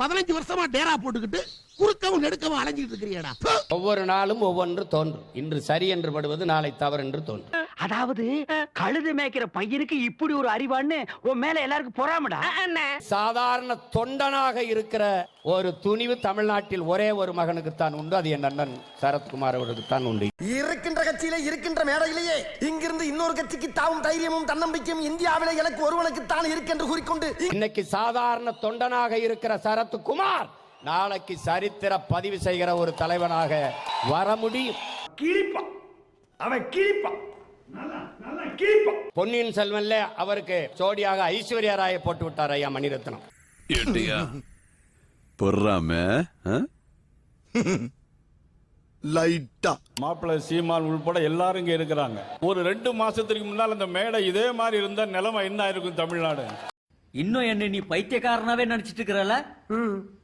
15 வருஷமா டேரா போட்டுக்கிட்டு குறுக்கவும் நெடுக்கவும் அலைஞ்சிட்டு இருக்கிறியடா. ஒவ்வொரு நாளும் ஒவ்வொன்று தோன்றும். இன்று சரி என்று படுவது நாளை தவறு என்று தோன்றும். அதாவது கழுது மேய்க்கிற பையனுக்கு இப்படி ஒரு அறிவான்னு உன் மேல எல்லாருக்கும் பொறாமடா. சாதாரண தொண்டனாக இருக்கிற ஒரு துணிவு தமிழ்நாட்டில் ஒரே ஒரு மகனுக்குத்தான் உண்டு. அது என் அண்ணன் சரத்குமார் அவர்களுக்குத்தான் உண்டு. இருக்கின்ற கட்சியிலே இருக்கின்ற மேடையிலேயே இங்கிருந்து இன்னொரு கட்சிக்கு தாவும் தைரியமும் தன்னம்பிக்கையும் இந்தியாவிலே எனக்கு ஒருவனுக்கு தான் இருக்கென்று கூறிக்கொண்டு இன்னைக்கு சாதாரண தொண்டனாக இருக்கிற சரத்குமார் நாளைக்கு சரித்திர பதிவு செய்கிற ஒரு தலைவனாக வர முடியும். பொன்னியின் செல்வன்ல அவருக்கு ஜோடியாக ஐஸ்வர்யா ராயை போட்டு விட்டார் ஐயா மணிரத்னம். லைட்டா மாப்பிள்ளை சீமான் உள்பட எல்லாரும் இங்க இருக்கிறாங்க. ஒரு 2 மாசத்துக்கு முன்னால் அந்த மேடை இதே மாதிரி இருந்தா நிலைமை என்ன இருக்கும் தமிழ்நாடு? இன்னும் என்ன நீ பைத்தியக்காரனாவே நினைச்சிட்டு இருக்கிறல?